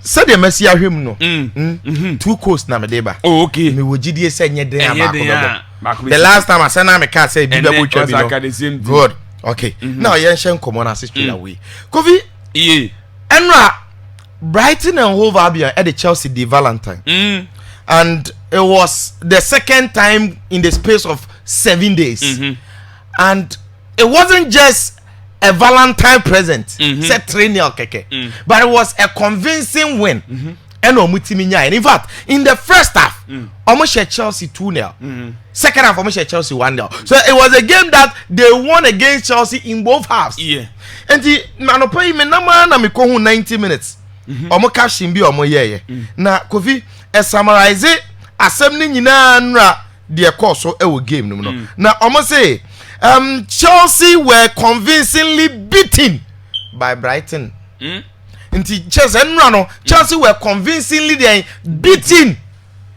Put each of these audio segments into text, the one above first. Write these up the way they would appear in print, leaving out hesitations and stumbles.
said the Messi ahwem no. Two coast na me deba. Oh okay. Me wo gidie say nye den abako. The last time I said na me ka say bi be twa bi no. Good. Okay. Now yen hye nkomo na straight away. Kofi enra Brighton and Hove Albion at the Chelsea the Valentine. And it was the second time in the space of 7 days. And it wasn't just a Valentine present, set 3-0 keke, but it was a convincing win. And in fact, in the first half, almost Chelsea 2-0. Second half, almost Chelsea 1-0. So it was a game that they won against Chelsea in both halves. And the Manopai Menama na mikohu 90 minutes. Omo cashin bi omo yeye. Na Kofi summarize asem ni nyina nra de course so e game no. Na omo say Chelsea were convincingly beaten by Brighton. Nti Chelsea were convincingly beaten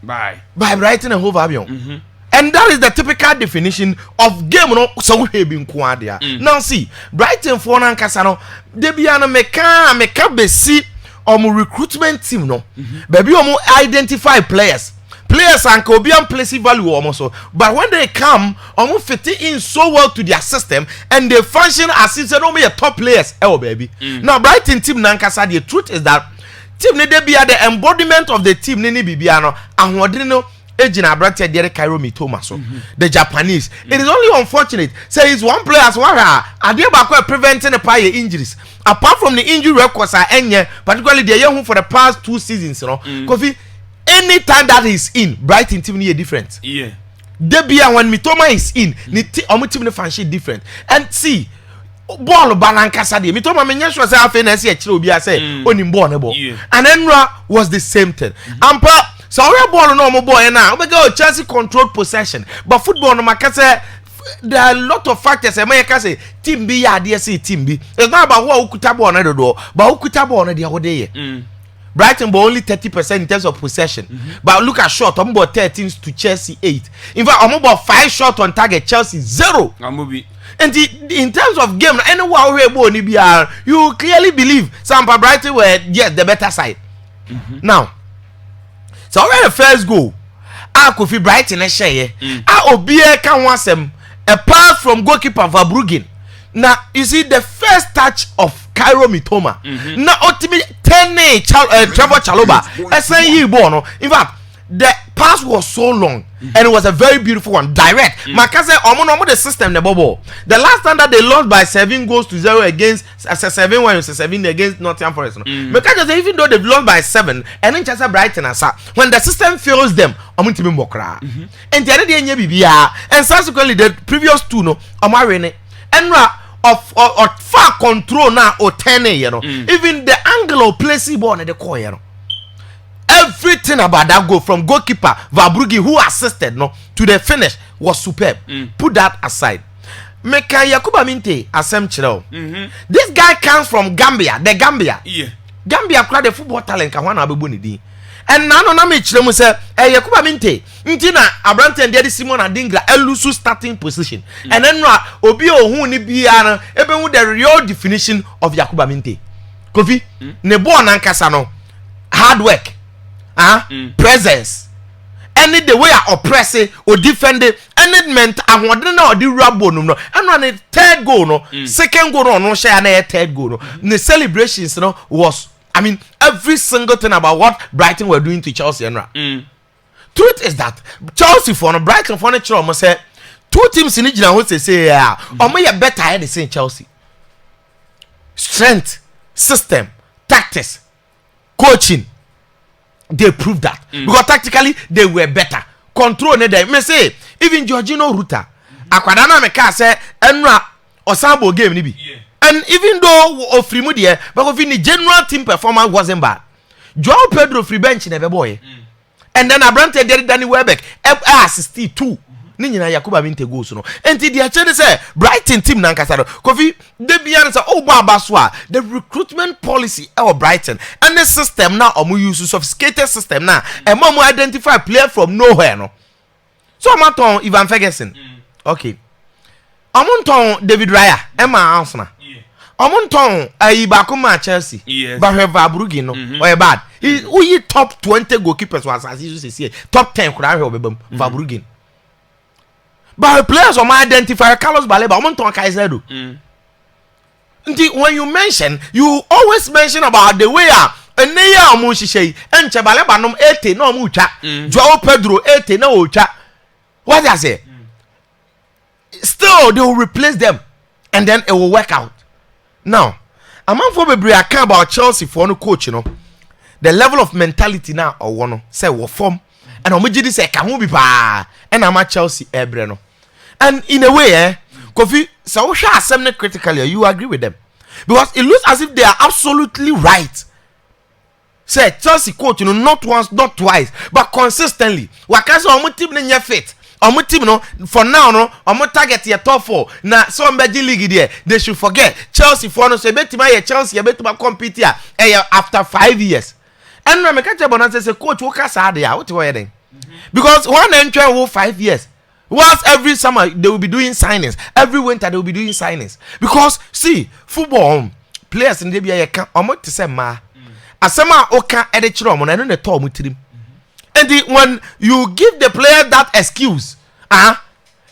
by Brighton and Hove Albion. And that is the typical definition of game no so we be nko dia. Now see, Brighton for na nkasa no de bia no meka besi recruitment team no. Baby identify players and can be place value almost so. But when they come, fit in so well to their system and they function as if they don't be a top players. Oh baby. Now Brighton team nankasa, the truth is that team need be the embodiment of the team nini bibiano and wadino ejina brate dere Cairo Mitoma so the Japanese. It is only unfortunate say it's one player as one are preventing the prior injuries. Apart from the injury records are enye, particularly the young for the past 2 seasons, you know. Kofi, anytime that is in, Brighton team is different. Debia when Mitoma is in, omu team function different. And see, ball balankasa de Mitoma menya sure say afena say chire obi say onim ball ne ball. And Enra was the same thing. Ampa so we ball no mo ball na, we go Chelsea controlled possession. But football no makase there are a lot of factors. I can say team B ya DSC team B. It's not about what ukuta ball na do, but ukuta ball na dia hode. Brighton ball only 30% in terms of possession. But look at shot, I'm about 13 to Chelsea 8. In fact, I'm about 5 shots on target, Chelsea 0. And in terms of game, anywhere you clearly believe some Brighton were the better side. Now, so already the first goal, I could feel Brighton a share. I obey can want them apart from goalkeeper Verbruggen. Now you see the first touch of Cairo Mitoma. Now ultimately Trevor Chalobah. In fact, the pass was so long and it was a very beautiful one, direct. Makase omo the system the bubble. The last time that they lost by 7-0 against 7-1 against Nottingham Forest. Because even though they've lost by 7 and then just Brighton when the system fails them, omo timi mokra. And the other day bibia and subsequently the previous 2 no omo rene enra of far control now or 10 you know. Even the angle of placing ball in the core, you know. Everything about that goal from goalkeeper Verbruggen who assisted no to the finish was superb. Put that aside. Meka Yakuba Minte asem chiro. This guy comes from Gambia, the Gambia. Gambia crowd the football talent ka wana abebu ni din. And now na me chiro mu say Yakuba Minte ntina Abrante and Daddy Simon Adingra elusu starting position. And then obi ohun ni bia no ebehu the real definition of Yakuba Minte. Kofi ne ball na nkasa no hard work. Presence. Any the way I oppress it or defend it, and it meant I want to know the rubble no, and on the third goal no, second goal no share na third goal no. The celebrations no was, I mean, every single thing about what Brighton were doing to Chelsea and truth is that Chelsea for no Brighton for no chiro almost say 2 teams in Nigeria what say yeah, omo ya better at the same Chelsea. Strength, system, tactics, coaching. They proved that because tactically they were better. Control ne them. Me say even Jorginho Ruta, akwadana me ka say enra osambo game ni bi. And even though Ofrimu there, but of the general team performance wasn't bad. Joao Pedro free bench never boy. And then Abrante did Danny Welbeck assist 2. Ninyina Yakuba Minte goals no. Enti dia chede say Brighton team nankasa no. Kofi de bia say oh baba so the recruitment policy of Brighton and the system now omo use sophisticated system now e mo identify player from nowhere no. So amaton Ivan Ferguson. Okay. Amonton David Raya e ma Arsenal. Omonton ayi ba kuma Chelsea. But have Vabrugi no or bad. He top 20 goalkeepers was as you say top 10 could have Vabrugi. But the players on my identify Carlos Baleba Omonton Kaisedo. When you mention, you always mention about the way and neya omushishe and Chabaleba nom 80 no mucha. Joao Pedro 80 no ucha. What I say? Still they will replace them and then it will work out. Now, a man for be I care about Chelsea for no coach, you know. The level of mentality now or one say what form and omijidi say can be pa and I'm at Chelsea ebreno. And in a way, Kofi, so assembly critically, you agree with them. Because it looks as if they are absolutely right. Say Chelsea coach, you know, not once, not twice, but consistently. Wakaso omu team ne fit. Omu team no for now no omu target your top 4. Na so mbeji league there. They should forget Chelsea for no so betima ye Chelsea betima compete here after 5 years. And na meka che bonanse say coach wo kasa ade ya what you then? Because one entry wo 5 years. Once every summer they will be doing signings. Every winter they will be doing signings. Because see, football players in the BIA can omo to say ma. Asema oka ede chiro omo na no ne to omo tirim. And when you give the player that excuse,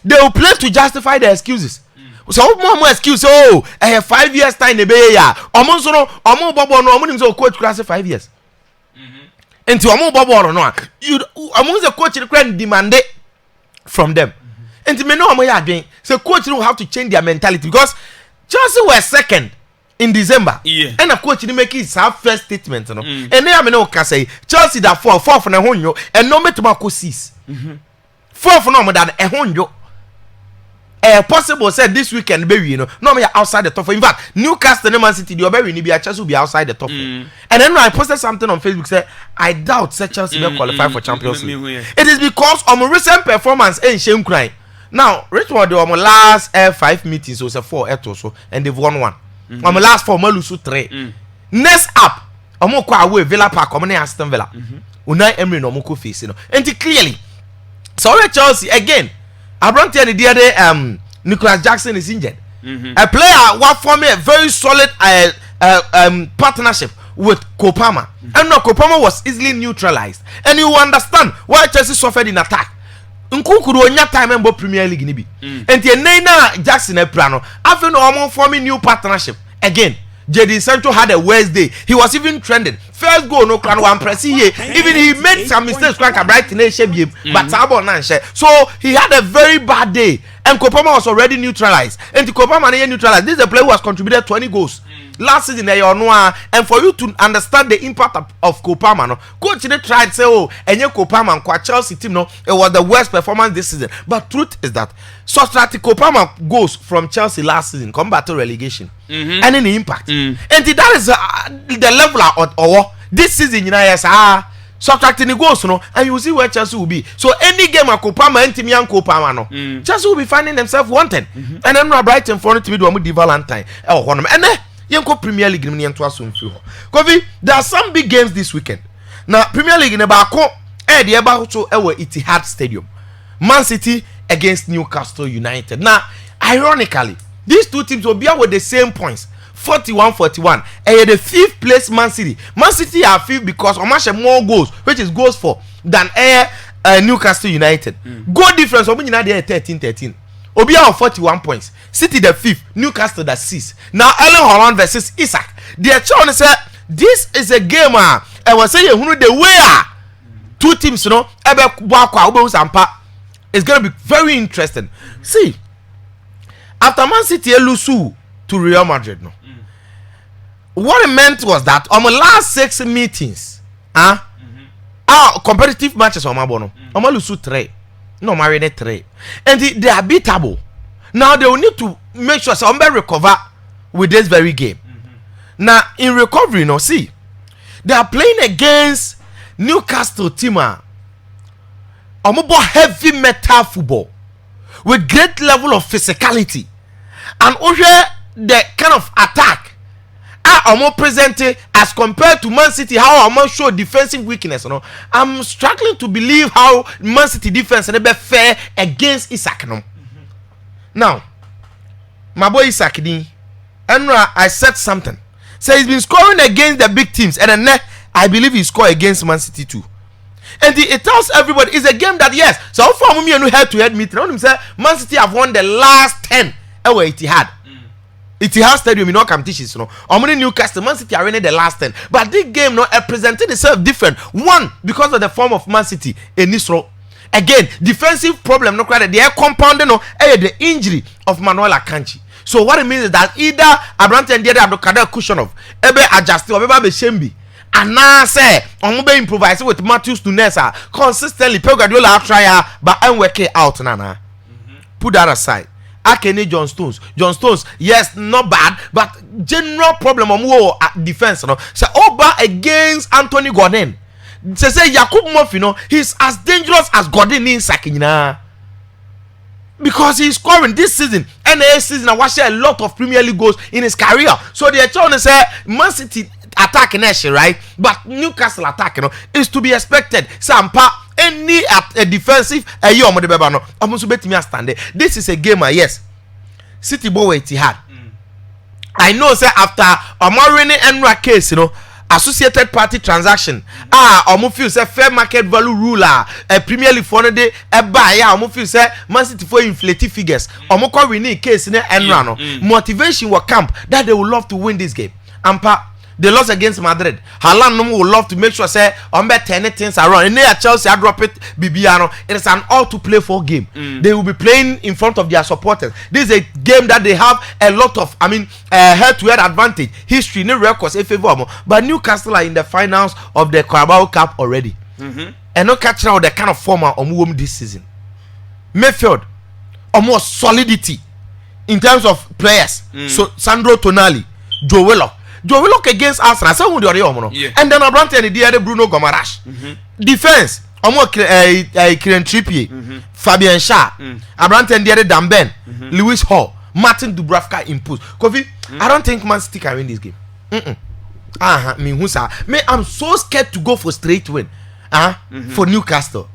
they will play to justify the excuses. So more excuse, oh, I have 5 years time in the ya. Omo so no, omo bobo no, omo so coach class 5 years. Into omo bobo no, you omo the coach require demand from them. And me know omo ya adwen. So coach will have to change their mentality because Chelsea were second in December. Yeah. And the coach didn't make his first statement, you know. And then I know can say Chelsea that fourth for the honyo and no metomako 6. Fourth no more than a honyo. Possible said this weekend baby, you know, no me outside the top 4. In fact, Newcastle and Man City, the very maybe Chelsea will be outside the top 4. And then I posted something on Facebook said I doubt Chelsea will qualify for Champions League. It is because of my recent performance in shame crying. Now, Richmond they were my last 5 meetings, so it's a 4 also, and they've won 1. My last 4 Malusu 3. Next up, I'm kwa away Villa Park, I'm Aston Villa. Unai Emery no moko face, you know. And clearly, sorry Chelsea again. I brought the idea that Nicholas Jackson is injured. A player what formed a very solid partnership with Kopama. And no Kopama was easily neutralized. And you understand why Chelsea suffered in attack. Nkukuru onya time mbo Premier League ni bi. Enti Nena Jackson e plano. After no forming new partnership again. Jadon Sancho had a worst day. He was even trending. First goal no can one press here. Even he made some mistakes like a Brighton but Sabo Nanche. So he had a very bad day. And Kopama was already neutralized. And the Kopama neutralized. This is a player who has contributed 20 goals. Last season, and for you to understand the impact of Kopama, no, coach they tried to say, oh, and your Kopama and Chelsea team, no, it was the worst performance this season. But truth is that Sostrati Kopama goes from Chelsea last season, come back to relegation, and any impact. And that is the level of this season, you know, subtracting the goals, no, and you see where Chelsea will be. So any game of Kopama and Timian Kopama, no, Chelsea will be finding themselves wanted. And then Brighton for it to be the Valentine. And then Yanko Premier League in Kofi, there are some big games this weekend. Now, Premier League in the Bako, the Ebahuto Ewe Etihad Stadium. Man City against Newcastle United. Now, ironically, these two teams will be out with the same points. 41-41. And the 5th place Man City. Man City are 5th because Omashe more goals, which is goals for, than Newcastle United. Goal difference, Obi United 13-13. Obia of 41 points. City the 5th, Newcastle the 6th. Now Erling Haaland versus Isaac. The Chon said this is a game. I was saying who the way two teams, you know, it's gonna be very interesting. See, after Man City lose to Real Madrid, no. What it meant was that on the last 6 meetings, our competitive matches on my bono, lose 3. No, married 3. And they are beatable. Now they will need to make sure somebody recover with this very game. Now, in recovery, you know, see, they are playing against Newcastle team. Heavy metal football with great level of physicality. And also the kind of attack are more presented as compared to Man City, how I'm show defensive weakness. You know, I'm struggling to believe how Man City defense is fair against Isaac. No? Now, my boy Isaac, And I said something. So he's been scoring against the big teams, and then I believe he scored against Man City too. And it tells everybody it's a game that yes. So far, me and head to head meeting. I say Man City have won the last 10 away Etihad. Etihad Stadium in all competitions. Omni Newcastle, Man City are winning the last 10. But this game presented itself different. One, because of the form of Man City in this role. Again, defensive problem. No credit. They are compounding the injury of Manuel Akanji. So what it means is that either Abrante and the other Abdulkader Kushonov, ebe adjust or ebe Beshembi. And now say, I'm going to improvise with Matthews Tunesa consistently. Pep Guardiola try but I'm working out nana. Put that aside. Akene John Stones, yes, not bad, but general problem on defense. So over against Anthony Gordon. Say Jakub Moff, he's as dangerous as Gordon in Sakina. Because he's scoring this season and next season, I watched a lot of Premier League goals in his career. So they're trying to say Man City attacking right, but Newcastle attacking is to be expected. Sampa any defensive this is a game yes. City boy Etihad. I know say after Omorene Enra case, associated party transaction feel say fair market value ruler Premier League for day buy feel say Man City for inflated figures winning case Enra motivation will camp that they would love to win this game. Ampa they lost against Madrid. Haaland will love to make sure say on bet 10 things around. And near Chelsea, I drop it. Bibiano. It is an all to play for game. They will be playing in front of their supporters. This is a game that they have a lot of, head to head advantage. History, no records, a favor. But Newcastle are in the finals of the Carabao Cup already. And not catching out the kind of form on this season. Mayfield, more solidity in terms of players. So Sandro Tonali, Joe Willock against Arsenal. So and then Abrante and the other Bruno Gomes. Defense. Kieran Trippier, Fabian Schär, Abrante and the other Damben, Lewis Hall, Martin Dubravka input. Kofi, I don't think Man City can win this game. I'm so scared to go for straight win. For Newcastle.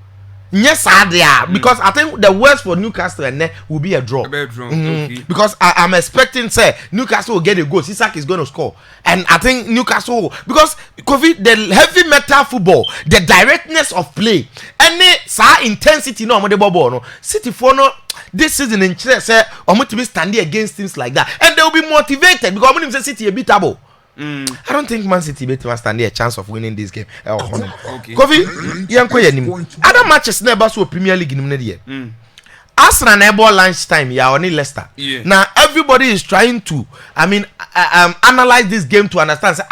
Yes, because I think the worst for Newcastle and will be a draw. Okay. Because I'm expecting say Newcastle will get a goal. Sisak is going to score, and I think Newcastle will, because COVID, the heavy metal football, the directness of play, any intensity no no City for no this season in Chile say to be standing against things like that, and they will be motivated because I'm say City a beatable. I don't think Man City better stand a chance of winning this game. Okay. Other matches never saw Premier League in the year. Arsenal never lunchtime. Only Leicester. Now everybody is trying to, analyze this game to understand. Say,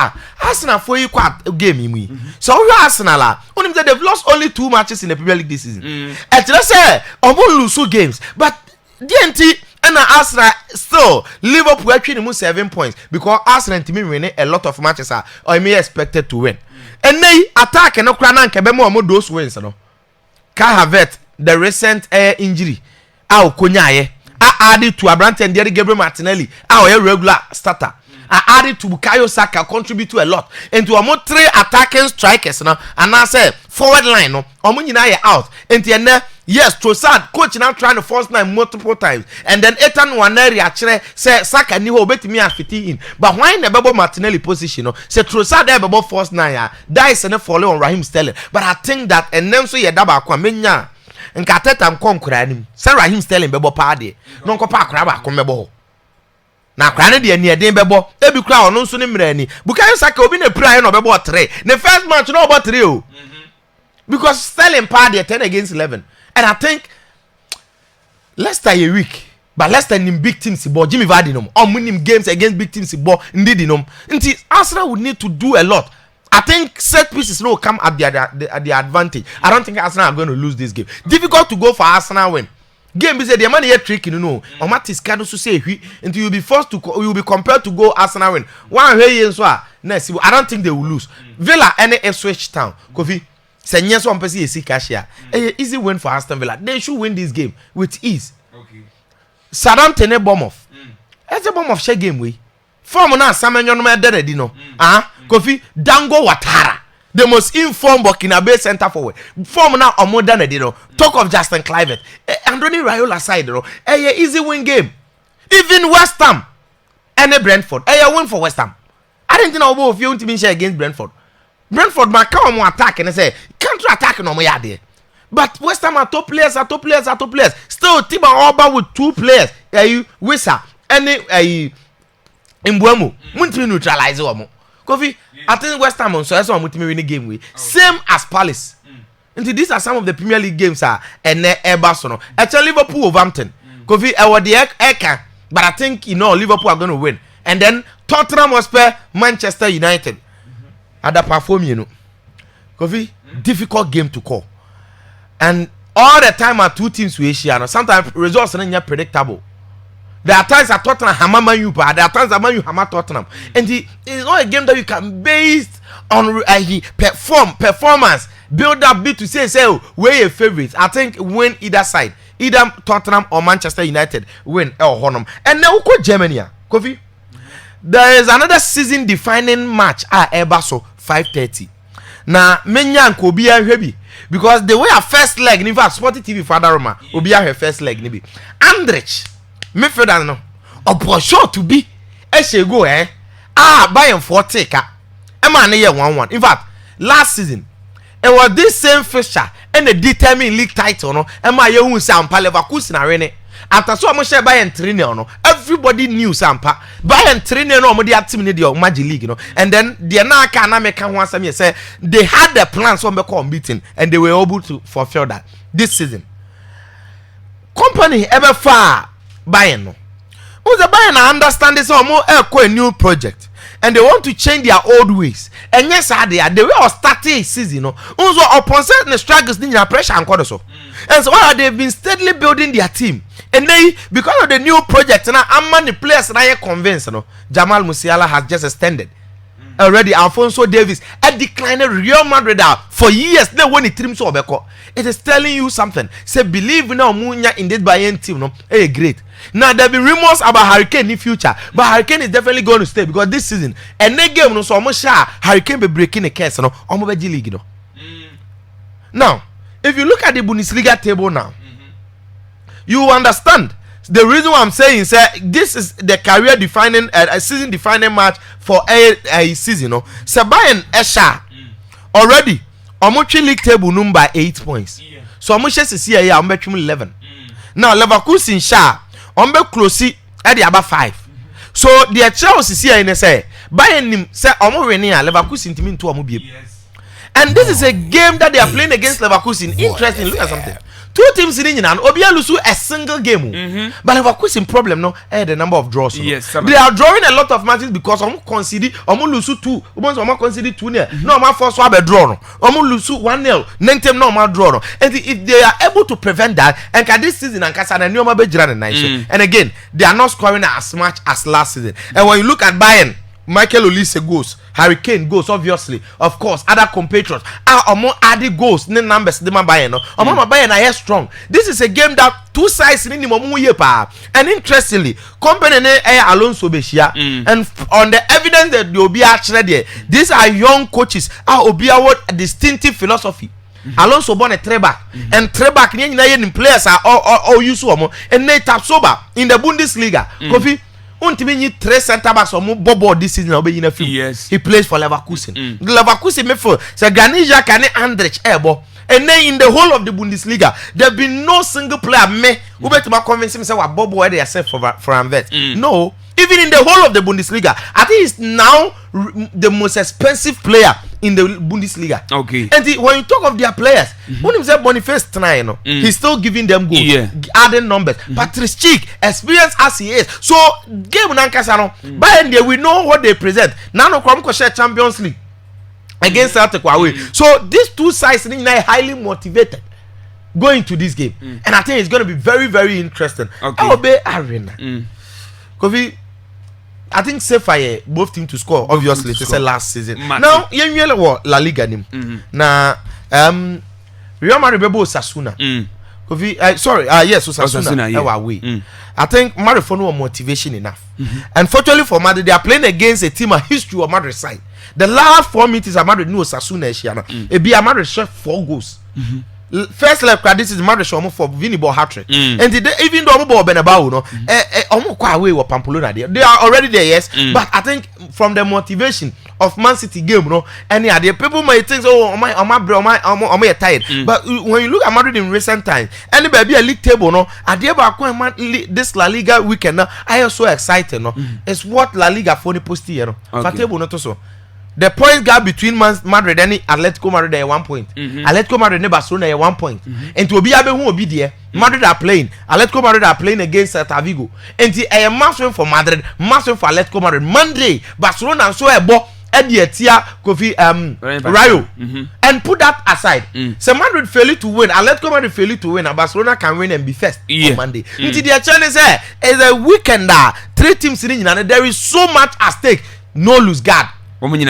Arsenal for you quite game. So Arsenal they've lost only 2 matches in the Premier League this season. And let's say lose 2 games, but DNT. And Arsenal still Liverpool actually 7 points because Arsenal to me winning a lot of matches or may expected to win. And they attack and no cranan can be more those wins. Kai Havertz, the recent injury, Konyaye, added to Abrante and Gabriel Martinelli, our regular starter. Added to Bukayo Saka, contribute to a lot. And to more 3 attacking strikers now, and I say forward line no, out. And then yes, Trossard coach now trying to force 9 multiple times, and then Ethan Nwaneri actually say Saka ni ho betimi afiti in. But why na Bebo Martinelli position no? Say Trossard there Bebo force 9 that is na follow on Raheem Sterling. But I think that and then so ye daba kwa menya nkateta mkonkura nim. Say Raheem Sterling Bebo pa de. No nko pa akra ba ko mebo. Na krane de ani eden bebo ebi kra ono nso ne mrani Bukayo Saka obi na pray no bebo 3 the first match no about 3 o because Sterling pa de 10 against 11, and I think Leicester a week, but Leicester in big teams ball Jimmy Vardy no winning games against big teams ball indeed no nti Arsenal would need to do a lot. I think set pieces will come at the advantage. I don't think Arsenal are going to lose this game. Difficult to go for Arsenal win. Game is the money trick, Omatis can also say until you'll be forced to you'll be compelled to go Arsenal win. One way next, I don't think they will lose. Villa any Ipswich Town. Kofi Senyes one person is cashier. Easy win for Aston Villa. They should win this game with ease. Okay. Southampton Bournemouth. It's a Bournemouth share game we. Form na Samuel no dead no. Kofi Dango Watara. The most informed Burkinabe center forward. Form now on more than a dinner. Talk of Justin Kluivert. Andoni Raiola side, easy win game. Even West Ham. any Brentford. A win for West Ham. I didn't know if you want to be against Brentford. Brentford might come on attack and say counter attack no more there. But West Ham are top players. Still, Tiba Oba with 2 players. Wissa, any Mbuemu. Munti neutralize Omo. Kofi, I think West Ham on so that's why I'm win the game with. Same as Palace. And these are some of the Premier League games and Everton. Actually, Liverpool Wolverhampton. Kofi, I was the Eka, but I think Liverpool are going to win. And then Tottenham was Manchester United. Ada perform, Kofi, difficult game to call. And all the time our 2 teams we share. Sometimes results are not predictable. There are times at Tottenham hammer Man U, but there are times that Man U hammer Tottenham. And it's not a game that you can base on performance, build up bit to say where your favorites. I think win either side, either Tottenham or Manchester United win or Honum. And now go Germany, Kofi. There is another season defining match at Ebaso 5:30. Now Menyan Kobia Hebi. Because the way our first leg, in fact, Sporty TV Father Roma, will be her first leg, maybe. Andrich, midfielder, no, or sure to be, she go, Bayern 40, man, 1-1. In fact, last season, it was this same fixture and the determined league title, no, and my young Sampa Leverkusen arena. After so much Bayern training, no, everybody knew Sampa. Bayern training, no, they had team in the Magic League, you know, and then the Anaka make one some say they had the plans on the beating and they were able to fulfill that this season. Company ever far Bayern, no, who's the Bayern? I understand this or more a new project. And they want to change their old ways. And yes, they way of starting a season, no. Also, upon certain struggles, they have pressure and so. And so they've been steadily building their team. And they, because of the new project, now I'm many players and I am convinced, no. Jamal Musiala has just extended. Already, Alfonso Davis, a declining Real Madrid for years. They won the team so beko. It is telling you something. Say believe now, Munya in this Bayern team, no. Hey, great. Now there be rumors about Hurricane in the future, but Hurricane is definitely going to stay because this season and next game no so much Hurricane be breaking the case no on Mobile League no. Now, if you look at the Bundesliga table now, you understand the reason why I'm saying is this is the career defining a season defining match for a season no. So Bayern Esha already Omochi league table number 8 points. So Omochi see here Omochi 11. Now Leverkusen sha Ombe close at the about 5. So the Chelsea here in say Bayern nim say omo winning Leverkusen team into omo biem. And this is a game that they are playing against Leverkusen. Interesting, look at something. 2 teams in and Obia lose a single game. But Leverkusen problem no the number of draws. Yes, they are drawing a lot of matches because omo concede omo lose 2. Omo concede 2 nil. No omo force a draw no. Omo lose 1-0. Nentem no omo draw no. And if they are able to prevent that and can this season and Kasa na nyoma be jira na nation. And again, they are not scoring as much as last season. And when you look at Bayern, Michael Olise goes, Harry Kane goes, obviously, of course, other compatriots are more added goals, no numbers, the man Bayern, no, Bayern are strong. This is a game that 2 sides in the and interestingly, company Alonso Beshia, and on the evidence that they will be actually there, these are young coaches, Obia what a distinctive philosophy. Alonso born a treback, and treback in players are all used to and they tap sober in the Bundesliga. Kofi. Untimi 3 center backs or more Bobo this season will be in a few. Yes. He plays for Leverkusen. Leverkusen midfield. So Ganija Kane Andrich Ebo. And then in the whole of the Bundesliga, there have been no single player who better convince himself what Bobo where they accept for Anvet. No. Even in the whole of the Bundesliga, I think he's now the most expensive player in the Bundesliga. Okay. And when you talk of their players, when he said Boniface tonight, he's still giving them goals, adding numbers. Patrice Schick, experienced as he is. So, game Nankasano, by the we know what they present. Now, no Kwame share Champions League against Celtic away. So, these 2 sides are highly motivated going to this game. And I think it's going to be very, very interesting. Okay. Obey Arena. Kofi, I think Sefaye both teams to score obviously to say last season. Now you know La Liga nim. Na Real Madrid bebo Osasuna. Kofi yes Osasuna away. I think Madrid for no motivation enough. Unfortunately for Madrid they are playing against a team a history of Madrid side. The last 4 meetings Madrid knew Osasuna Shiana. It be Madrid shot 4 goals. first leg this is Madrid show for Vini ball hat-trick. And even though ball Benabao no quite away with Pamplona they are already there, yes. But I think from the motivation of Man City game, no, any other people might think, oh my tired. But when you look at Madrid in recent times, any baby a league table, no, at the this La Liga weekend, I am so excited, no. It's what La Liga for the post here, no. For table not so. The point gap between Madrid and Atletico Madrid is 1 point. Atletico Madrid and Barcelona is 1 point. And to be able to be there, Madrid are playing. Atletico Madrid are playing against Celta Vigo. And the massive for Madrid, massive for Atletico Madrid. Monday, Barcelona and so a ball at the Tia Kofi Rayo. And put that aside. So Madrid failed to win. Atletico Madrid failed to win. And Barcelona can win and be first on Monday. Into the challenge is a weekend. 3 teams in and there is so much at stake. No lose guard. Win.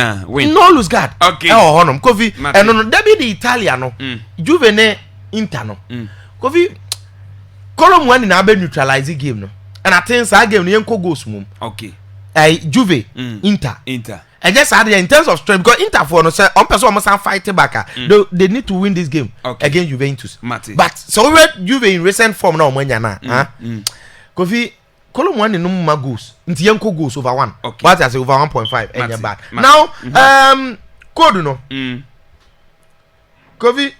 No lose guard. Okay. Kofi and no there be the Italiano. Juve ne Inter no. Kofi column one na be neutralize game no. And I think that game no yenko goals mum. Okay. Juve Inter. I just add in terms of strength because Inter for no say on person almost fight back. They need to win this game against Juventus. But so we Juve in recent form now omanya na. Kofi column one no more goals. Nti yenko goals over 1. Okay. But I say over 1.5 and bad. Now code no. Kofi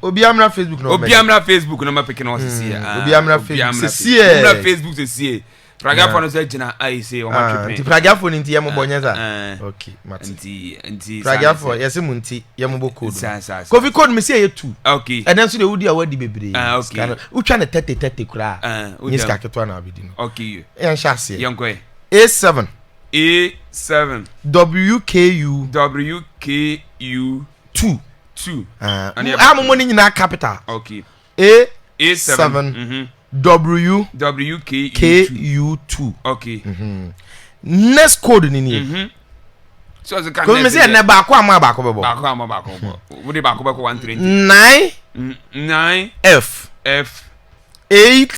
obi amra Facebook no. Obi amra Facebook no ma peke no se see. Obi amra Facebook see. Amra Facebook se see. Praga for no say gina I say o ma twepe. Nti praga for nti yemo bonyeza. Okay, mati. Nti praga for yesi munti yemo bo code. Sa. Kofi code me say 2. Okay. And then so the wudi awadi bebre. Okay. Utwa na 30 kura. Ni ska ketwa na abidi no. Okay. Yan sha se. Yankwe. A7 WKU 2. I'm money in capital. Okay. A7 WKU2. Okay. Next code in here. So as a can me say na ba ko ama ba ko bebo. Ba ko ama ba ko. Wo de ba ko 120. 9 F 8